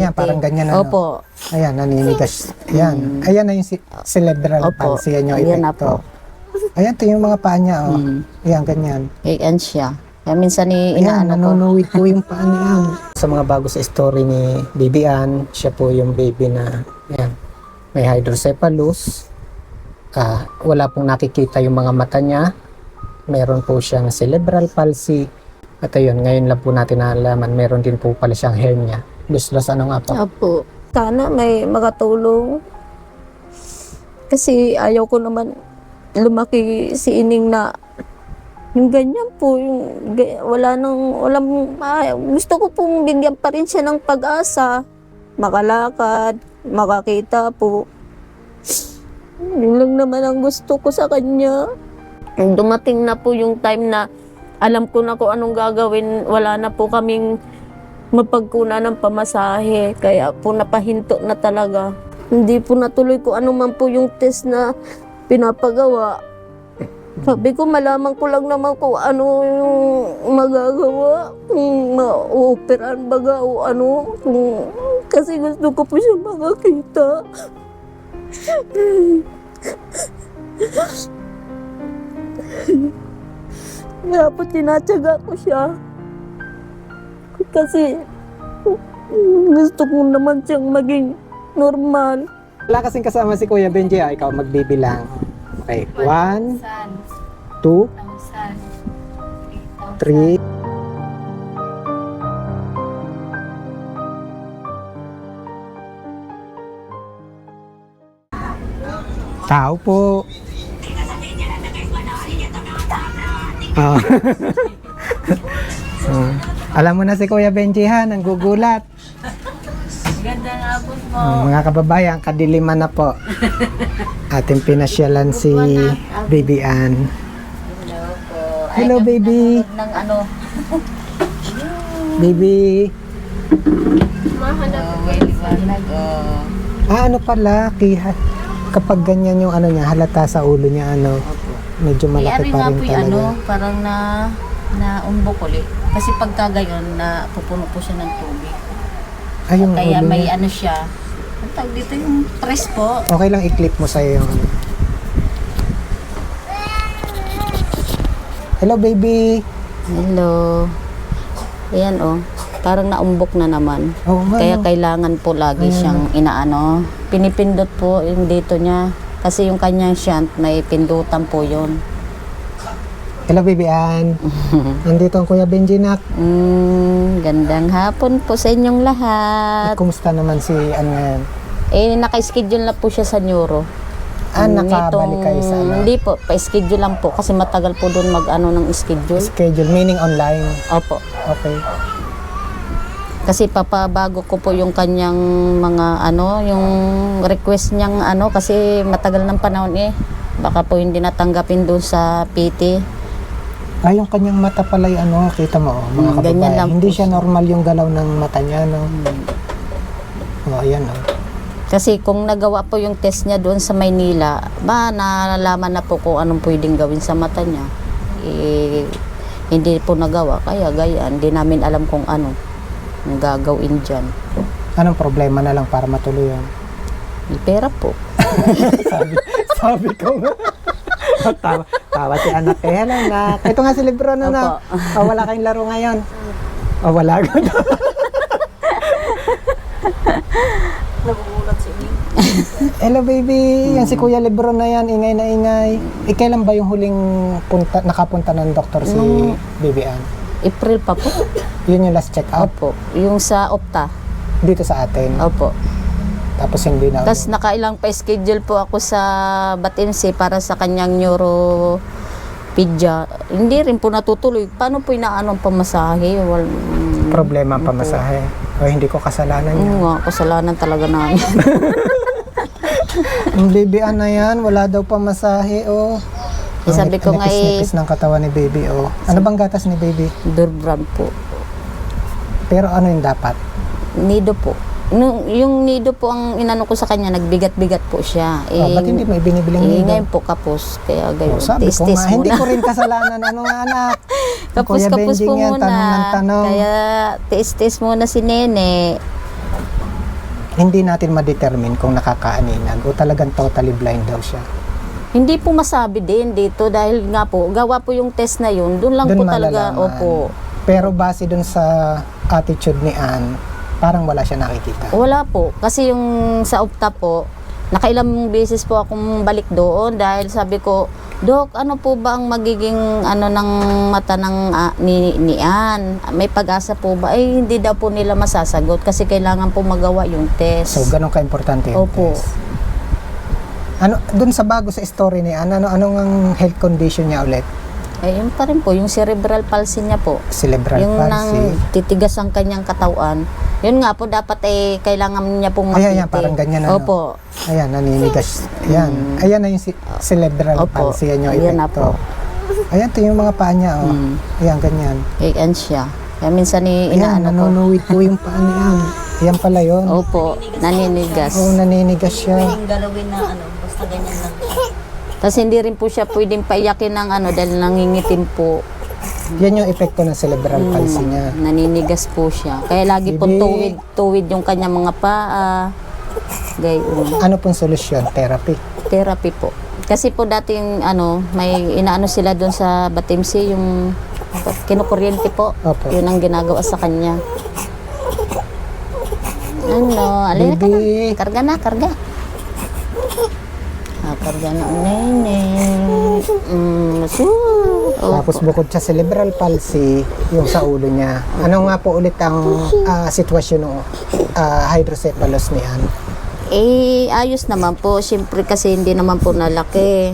Ayan, parang ganyan na. Opo. Ayan, naninigas. Ayan. Ayan na yung cerebral Opo. palsy. Yan yung Ayan na epekto. po. Ayan, ito yung mga paa niya. Oh. Ayan, ganyan. Ayan siya. Kaya minsan Ayan, inaano ko. nanunuwid po yung paa niya. Sa mga bago sa story ni Baby Ann, siya po yung baby na ayan, may hydrocephalus. Wala pong nakikita yung mga mata niya. Meron po siyang cerebral palsy. At ayun, ngayon lang po natin nalaman, meron din po pala siyang hernia. Luslos, ano nga po? Opo. Sana may makatulong. Kasi ayaw ko naman lumaki si Ining na yung ganyan po, yung gusto ko pong bigyan pa rin siya ng pag-asa, makalakad, makakita po. Yun lang naman ang gusto ko sa kanya. Dumating na po yung time na alam ko na kung anong gagawin, wala na po kaming mapagkuna ng pamasahe, kaya po napahinto na talaga. Hindi po natuloy ko ano man po yung test na pinapagawa. Sabi ko, malaman ko lang naman kung ano yung magagawa, kung ma-operan baga o ano, kasi gusto ko po siya makakita. Kaya po tinatyaga ko siya. Kasi gusto ko naman siyang maging normal. Wala kasing kasama si Kuya Benji. Ikaw magbibilang. Okay, 1, 2, 3. Tao po. Oh. Alam mo na si Kuya Benji ha, nanggugulat. Ganda nga po po. Mga kababayan, kadiliman na po. Ating pinasyalan si Baby Ann. Hello po. Hello, baby. Ng ano? Baby. May liwanag. Ano pala, kapag ganyan yung ano niya, halata sa ulo niya, ano, medyo malaki pa nga rin po yung talaga. ano, parang na umbok ulit. Kasi pagka gayon, na pupuno po siya ng tubig. Ay, yung Kaya ulo may niya. ano siya. Ang tawag dito yung press po. Okay lang i-clip mo sa'yo yung ano. Hello, baby. Hello. Ayan oh. Parang naumbok na naman. Oo nga, Kaya no? kailangan po lagi siyang inaano. Pinipindot po yung dito niya. Kasi yung kanyang shunt, may pindutan po yun. Hello, Baby Ann. Nandito ang Kuya Benji, nak. Gandang hapon po sa inyong lahat. Kumusta naman si Ann ngayon? Naka-schedule na po siya sa neuro. Nakabalik kayo sa ano? Hindi po, pa-schedule lang po kasi matagal po doon mag-ano ng schedule. Schedule, meaning online. Opo. Okay. Kasi papabago ko po yung kanyang mga ano, yung request niyang ano kasi matagal ng panahon Baka po hindi natanggapin doon sa PT. Yung kanyang mata pala yung ano, kita mo, mga ganyan kababayan. lang Hindi po siya normal yung galaw ng mata niya, no? Ayan, oh. Kasi kung nagawa po yung test niya doon sa Maynila, nalalaman na po kung anong pwedeng gawin sa mata niya. Hindi po nagawa, kaya ganyan, hindi namin alam kung ano ang gagawin dyan. Anong problema na lang para matuloy yan? May pera po. sabi ko nga. Tawa si anak. Hello, anak. Ito nga si libro na, anak. Wala kayong laro ngayon. Wala ka na. Nagugulat si Ining. Hello, baby. Yan si Kuya Lebron na yan. Ingay na ingay. Kailan ba yung huling nakapunta ng doktor si Baby Ann? April pa po. Yun yung last check-up? Opo. Yung sa Opta. Dito sa atin? Opo. Tapos hindi na. Tapos nakailang pa schedule po ako sa Batinse para sa kanyang neuropedya. Hindi rin po natutuloy. Paano po inaano ang pamasahe? Problema ang pamasahe. O hindi ko kasalanan niya. Nga, kasalanan talaga namin. Ang Baby Ann na yan, wala daw pamasahe, oh. Sabi ko nga nipis ng katawan ni baby, oh. Ano bang gatas ni baby? Durbrand po. Pero ano yung dapat? Nido po. Yung nido po ang inano ko sa kanya, nagbigat-bigat po siya. Ba't hindi may binibiling nido? Ngayon po kapos, kaya gayon. Sabi ko nga, hindi muna. ko rin kasalanan. Ano nga, anak? Kapos Kuya po Benjing yan, muna. tanong ng tanong. Kaya tiis-tiis muna si Nene. hindi natin ma-determine kung nakakaaninag o talagang totally blind daw siya. Hindi po masabi din dito dahil nga po, gawa po yung test na yun, doon lang Dun po talaga, malalaman. opo. Pero base dun sa attitude ni Ann, parang wala siya nakikita. Wala po. Kasi yung sa opta po, nakailang beses po akong balik doon dahil sabi ko, Dok, ano po ba ang magiging ano ng mata ng ni Ann? May pag-asa po ba? Eh, hindi daw po nila masasagot kasi kailangan po magawa yung test. So, ganun ka-importante yung Opo. test. Ano, dun sa bago sa story ni Ann, anong ang health condition niya ulit? Eh, yun pa rin po, yung cerebral palsy niya po. Cerebral Yung palsy. nang titigas ang kanyang katawan. Yun nga po, dapat kailangan niya pong makita. Ayan, parang ganyan, ano? Opo. Ayan, naninigas. Ayan. Ayan na yung cerebral Opo. palsy. Yan yung Ayan na epekto. po. Ayan, ito yung mga paa niya. Oh. Ayan, ganyan. Ayan siya. Kaya minsan Ayan, inaano ko. nanunuwid po yung paa niya. Ayan pala yun. Opo, naninigas. Oo, naninigas siya. galawin na basta ganyan lang. Tapos hindi rin po siya pwedeng paiyakin ng dahil nangingitim po. Yan yung epekto ng cerebral palsy niya. Naninigas po siya. Kaya lagi po Hindi. tuwid yung kanyang mga paa. Gayon. Ano pong solusyon? Therapy. Therapy po. Kasi po dating may inaano sila doon sa Batimsi, yung kinukuryente po. Opo. Yun ang ginagawa sa kanya. Alin ka na. Baby. Karga na, karga. Karga na, nene. Tapos bukod sa cerebral palsy, yung sa ulo niya. Ano nga po ulit ang sitwasyon ng hydrocephalus ni Ann? Ayos naman po. Siyempre kasi hindi naman po nalaki.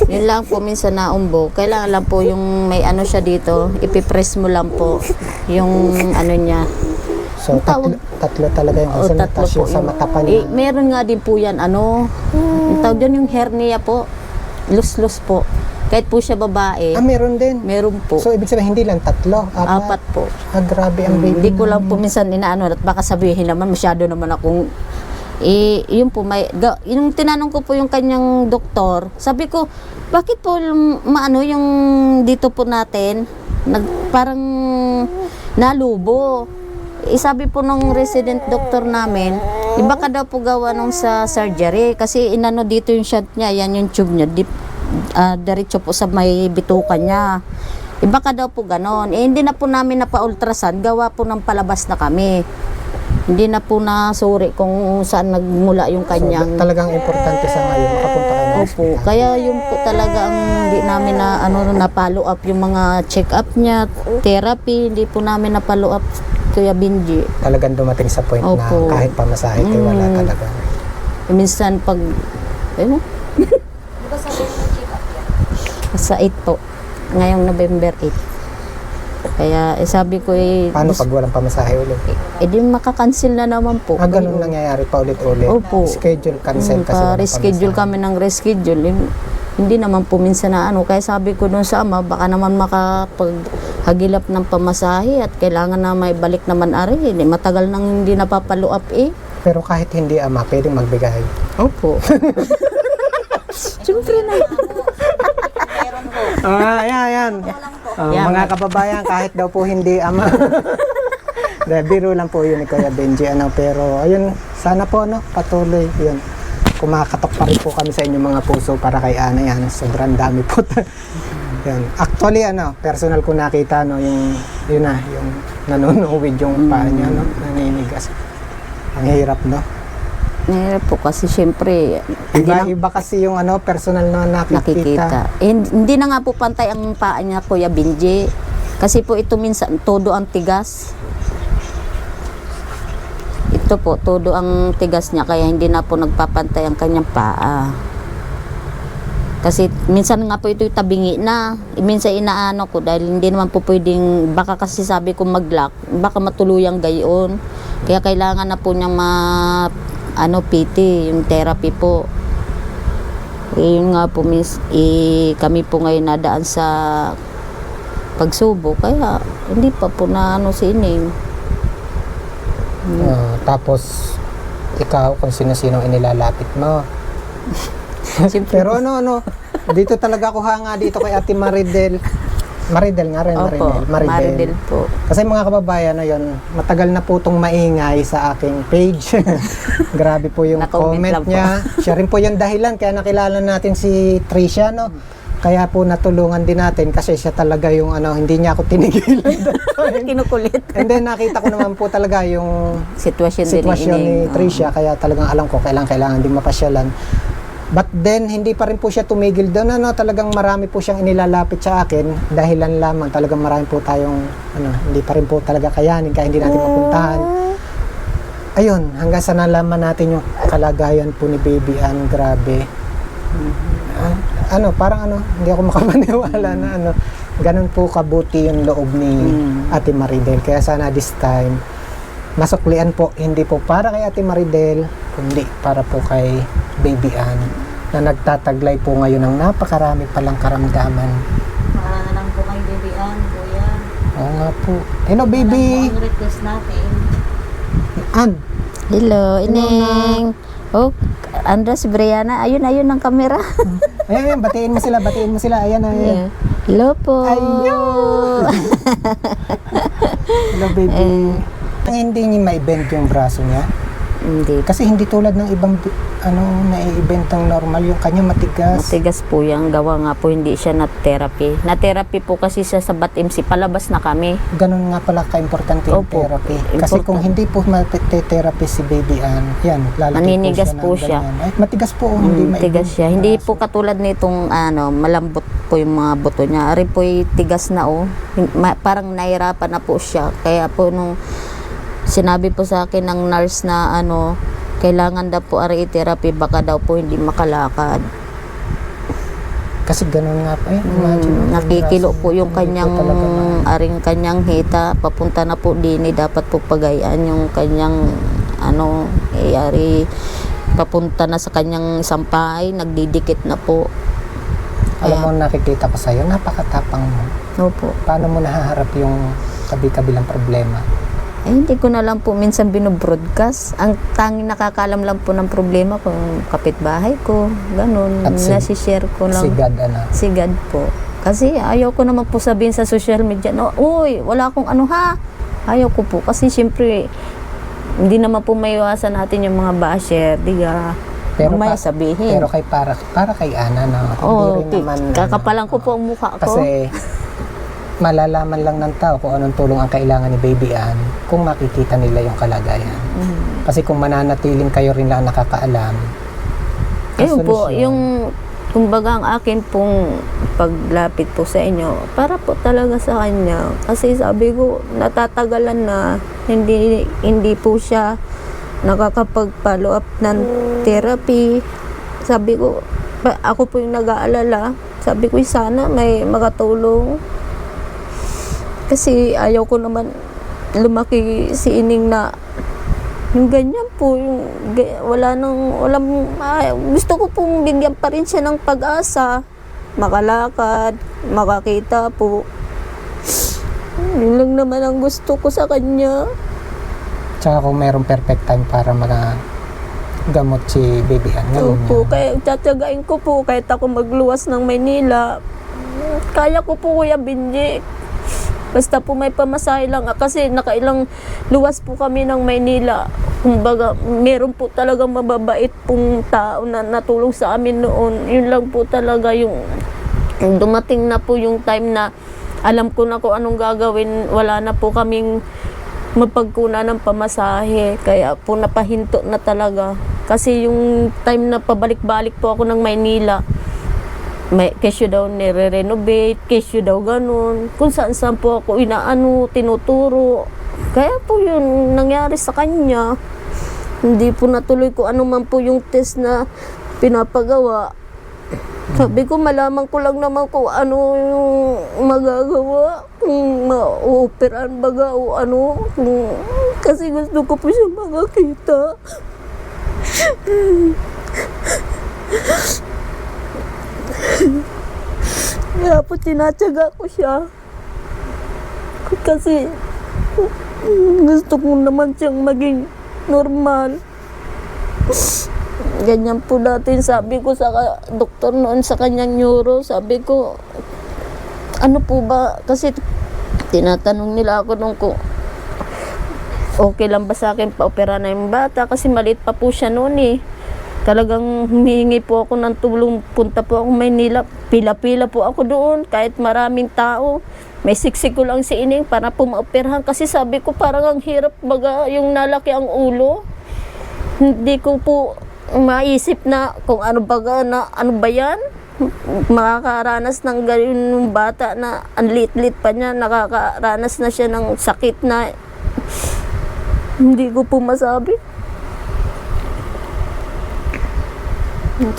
Yun lang po minsan naumbo. Kailangan lang po yung may siya dito. Ipipress mo lang po yung niya. So, tatlo talaga yung O, tatlo konsultasyon po sa yung- mata pa niya. meron nga din po yan, yung tawag dyan yung hernia po. Lus-lus po. Kahit po siya babae, Meron din. meron po. So, ibig sabihin, hindi lang tatlo, Apat po. Grabe ang baby. Hindi ko lang po minsan inaano at baka sabihin naman masyado naman akong yun po yung tinanong ko po yung kanyang doktor. Sabi ko, bakit po yung dito po natin parang nalubo. Sabi po ng resident doctor namin, iba ka daw po gawa nung sa surgery kasi inano dito yung shot niya, yan yung tube niya, diretso po sa may bituka niya. Iba ka daw po ganon. Hindi na po namin napa-ultrasound, gawa po ng palabas na kami. Hindi na po nasuri kung saan nagmula yung kanyang... Talagang importante sa ngayon, makapunta kayo ng Opo, hospital. kaya yun po talaga ang hindi namin na follow up yung mga check-up niya, therapy, hindi po namin na follow up Kuya Benji. Talagang dumating sa point Opo. na kahit pamasahe, wala talaga. Minsan pag, sa 8 po, ngayong November 8. Kaya sabi ko Paano pag walang pamasahe ulit? di makakancel na naman po. Ganun nangyayari pa ulit-ulit. Opo. Schedule cancel kasi walang reschedule pamasahe. kami ng reschedule. Hindi naman po minsan na kaya sabi ko dun sa ama, baka naman makapaghagilap ng pamasahe at kailangan na may balik naman matagal nang hindi napapalo up Pero kahit hindi ama, pwedeng magbigay. Opo. Siyempre na. Ayan. Yan. Mga kababayan, kahit daw po hindi ama. Biro lang po yun ni Kuya Benji. Pero ayun, sana po patuloy yun. Kumakatok pa rin po kami sa inyong mga puso para kay Ana yan. Sobrang dami po. Yan. Actually, personal ko nakita, yung nanunuwid yung paa niya, naninigas. Ang hirap, Mahirap po kasi siyempre Iba kasi yung personal na nakikita. Hindi na nga po pantay ang paa niya, Kuya Benji. Kasi po ito minsan todo ang tigas. Ito po, todo ang tigas niya kaya hindi na po nagpapantay ang kanyang paa. Kasi minsan nga po ito tabingi na. Minsan inaano ko dahil hindi naman po pwedeng, baka kasi sabi ko mag-lock, baka matuluyang gayon. Kaya kailangan na po niyang PT, yung therapy po. Yun nga po, kami po ngayon nadaan sa pagsubo, kaya hindi pa po na si Ining. Tapos, ikaw kung sino-sino inilalapit mo. Siyempre, Pero dito talaga ako hanga dito kay Ate Maridel. Maridel nga rin, Opo, Maridel po. Kasi mga kababayan, ayun, matagal na po itong maingay sa aking page. Grabe po yung Na-comment comment lang po. niya. Siya rin po yung dahilan, kaya nakilala natin si Tricia, no? Kaya po natulungan din natin kasi siya talaga yung hindi niya ako tinigilan. Kinukulit. And then nakita ko naman po talaga yung Sitwasyon ni Tricia, kaya talagang alam ko kailangan din mapasyalan. But then, hindi pa rin po siya tumigil doon. Talagang marami po siyang inilalapit sa akin. Dahilan lamang, talagang marami po tayong, hindi pa rin po talaga kayanin, kaya hindi natin mapuntahan. Ayun, hanggang sa nalaman natin yung kalagayan po ni Baby Ann, grabe. Hindi ako makapaniwala na ganun po kabuti yung loob ni Ate Maridel. Kaya sana this time, masuklian po, hindi po para kay Ate Maridel, kundi para po kay Baby Ann, na nagtataglay po ngayon ng napakarami palang karamdaman. Para na lang po kay Baby Ann, kuya. Oo nga po. Hello, baby! Ang request natin. Ann! Hello, Ineng. Oh, Andres Briana. Ayun ang kamera. Ayan, batiin mo sila. Ayan. Hello po. Ayun! Hello, baby. Hindi niya ma-bend yung braso niya. Hindi. Kasi hindi tulad ng ibang na-i-bentang normal, yung kanya matigas. Matigas po yung gawa nga po, hindi siya na-therapy. Na-therapy po kasi siya sa BAT-MC, palabas na kami. Ganun nga pala ka-importante yung Opo, therapy. Kasi important. kung hindi po therapy si Baby Ann, yan, lalaki Maninigas po po siya. siya. ng ganyan. Ay, matigas po, hindi Tigas siya. Hindi po katulad nitong malambot po yung mga buto niya. Ari po tigas na parang nahirapan na po siya. Kaya po nung sinabi po sa akin ng nurse na kailangan daw po therapy, baka daw po hindi makalakad. Kasi ganun nga po. Imagine, Nakikilo po yung hindi kanyang po talaga kanyang hita, papunta na po din, dapat po pagayaan yung kanyang papunta na sa kanyang sampay, nagdidikit na po. alam mo, nakikita ko sa'yo, napakatapang mo. Opo. Paano mo nahaharap yung kabi-kabilang problema? Hindi ko na lang po minsan binobroadcast. Ang tanging nakakaalam lang po ng problema ko, yung kapitbahay ko, ganun. At Nasishare ko lang. Si God po. Kasi ayaw ko naman po sabihin sa social media, uy, wala akong Ayaw ko po. Kasi siyempre, hindi naman po maiwasan natin yung mga basher. May sabihin. Pero para kay Ana, hindi rin naman. Kakapalan ko po ang mukha ko. Kasi malalaman lang ng tao kung anong tulong ang kailangan ni Baby Ann kung makikita nila yung kalagayan. Kasi kung mananatiling kayo rin lang nakakaalam. Ayun po, yung kumbaga ang akin pong paglapit po sa inyo, para po talaga sa kanya. Kasi sabi ko, natatagalan na hindi po siya nakakapag-follow up ng therapy. Sabi ko, ako po yung nag-aalala. Sabi ko, sana may makatulong. Kasi ayaw ko naman lumaki si Ining na yung ganyan po, yung gusto ko pong bigyan pa rin siya ng pag-asa, makalakad, makakita po. Yun lang naman ang gusto ko sa kanya. Tsaka kung mayroong perfect time para gamot si Baby Ann, Opo, kaya tatagain ko po kahit ako magluwas ng Maynila. Kaya ko po, Kuya Benji. Basta po may pamasahe lang. Kasi nakailang luwas po kami ng Maynila. Kumbaga, meron po talagang mababait pong tao na natulong sa amin noon. Yun lang po talaga yung dumating na po yung time na alam ko na kung anong gagawin. Wala na po kaming mapagkuna ng pamasahe. Kaya po napahinto na talaga. Kasi yung time na pabalik-balik po ako ng Maynila, may kesyo daw nire-renovate, kesyo daw ganun. Kung saan-saan po ako tinuturo. Kaya po yun nangyari sa kanya. Hindi po natuloy ko ano man po yung test na pinapagawa. Sabi ko, malaman ko lang naman kung ano yung magagawa. Kung ma-operan baga o ano. Kasi gusto ko po siya makakita. Kaya po tinatyaga ko siya. Kasi gusto ko naman siyang maging normal. Ganyan po natin, sabi ko sa doktor noon sa kanyang neuro, sabi ko, ano po ba, kasi tinatanong nila ako nung ko, okay lang ba sa akin pa-opera na yung bata kasi maliit pa po siya noon eh. Talagang humihingi po ako ng tulong, punta po ako Maynila, pila-pila po ako doon kahit maraming tao. May siksik ko lang si Ining para po maoperahan kasi sabi ko parang ang hirap baga yung nalaki ang ulo. Hindi ko po maisip na kung ano baga na ano ba yan. Makakaranas ng ganun yung bata na ang lit-lit pa niya, nakakaranas na siya ng sakit na hindi ko po masabi.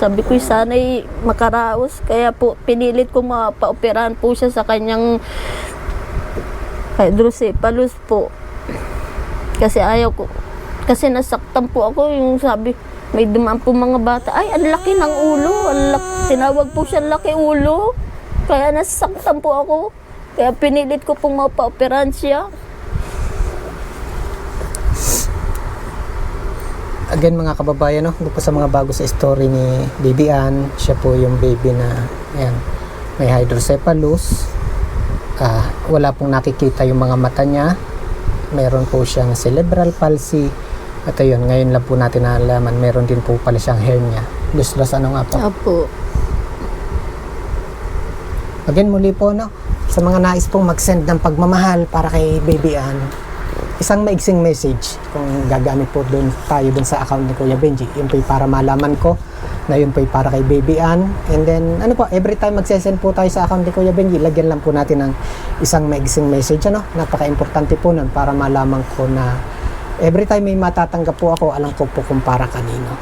Sabi ko sana'y makaraos, kaya po pinilit ko mapaoperahan po siya sa kanyang hydrocephalus po. Kasi ayaw ko, kasi nasaktan po ako yung sabi, may dumaan po mga bata, ay ang laki ng ulo, tinawag po siya laki ulo. Kaya nasaktan po ako, kaya pinilit ko pong mapaoperahan siya. Again mga kababayan, no, po sa mga bago sa story ni Baby Ann, siya po yung baby na ayan, may hydrocephalus. Wala pong nakikita yung mga mata niya. Meron po siyang cerebral palsy. At ayun, ngayon lang po natin nalaman, meron din po pala siyang hernia. Luslos ano nga po? Opo. Again muli po, no, sa mga nais pong mag-send ng pagmamahal para kay Baby Ann, isang maigsing message kung gagamit po tayo dun sa account ni Kuya Benji. Yun po para malaman ko na yun po para kay Baby Ann. And then, ano po, every time magsesend po tayo sa account ni Kuya Benji, lagyan lang po natin ng isang maigsing message. Ano? Napaka-importante po nun para malaman ko na every time may matatanggap po ako, alam ko po kung para kanino.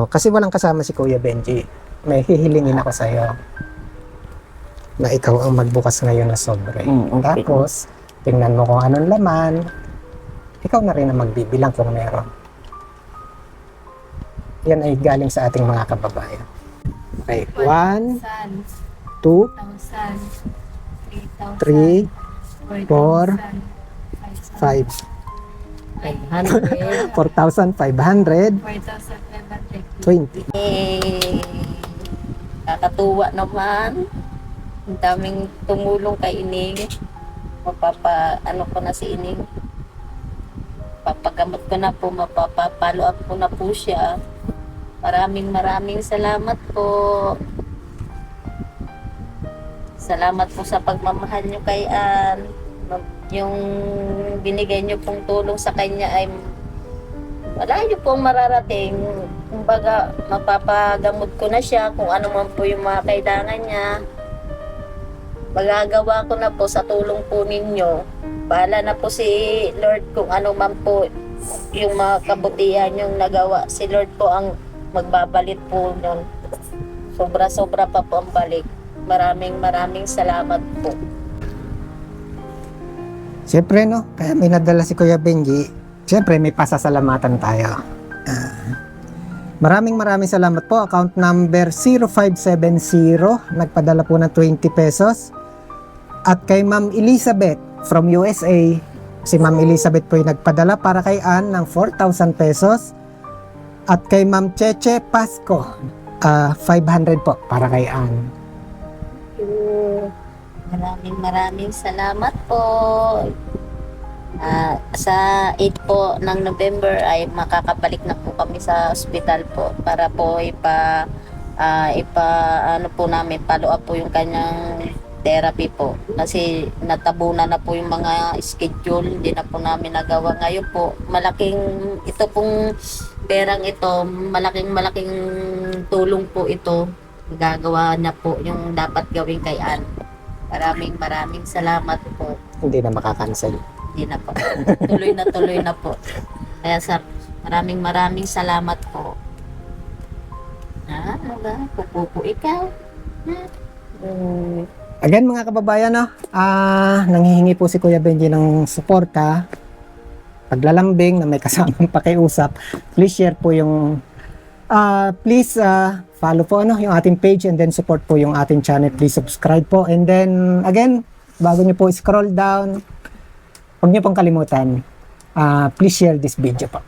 Kasi walang kasama si Kuya Benji. May hihilingin ako sa'yo na ikaw ang magbukas ngayon na sobre. Okay. Tapos, tingnan mo kung anong laman. Ikaw na rin ang magbibilang kung meron. Yan ay galing sa ating mga kababayan. Okay, 1, 2, 3, 4, 5. 4,500. 20. Kakatuwa naman. Ang daming tumulong kay Ining. Ano ko na si Ining. Papagamot ko na po, mapapapalo up ko na po siya. Maraming salamat po. Salamat po sa pagmamahal nyo kay Ann. Yung binigay nyo pong tulong sa kanya ay malayo pong mararating. Kumbaga, mapapagamot ko na siya kung ano man po yung mga kailangan niya. Magagawa ko na po sa tulong po ninyo. Bahala na po si Lord kung ano man po yung mga kabutihan yung nagawa. Si Lord po ang magbabalit po nun. Sobra-sobra pa po ang balik. Maraming salamat po. Siyempre, no, kaya may nadala si Kuya Benji. Siyempre, may pasasalamatan tayo. Maraming salamat po. Account number 0570. Nagpadala po ng 20 pesos. At kay Ma'am Elizabeth from USA. Si Ma'am Elizabeth po yung nagpadala para kay Ann ng 4,000 pesos. At kay Ma'am Cheche Pasco, 500 po para kay Ann. Maraming salamat po. Sa 8 po ng November ay makakabalik na po kami sa ospital po para po ano po namin, follow up po yung kanyang therapy po. Kasi natabunan na po yung mga schedule, hindi na po namin nagawa. Ngayon po, ito pong perang ito, malaking tulong po ito. Gagawa na po yung dapat gawin kay Ann. Maraming salamat po. Hindi na makakancel. Hindi na po. Tuloy na po. Kaya maraming salamat po. Pupupo ikaw. Again mga kababayan, no, nanghihingi po si Kuya Benji ng suporta, paglalambing na may kasamang pakiusap. Please share po yung please follow po yung ating page and then support po yung ating channel. Please subscribe po. And then again, bago nyo po scroll down, huwag nyo pong kalimutan, please share this video po.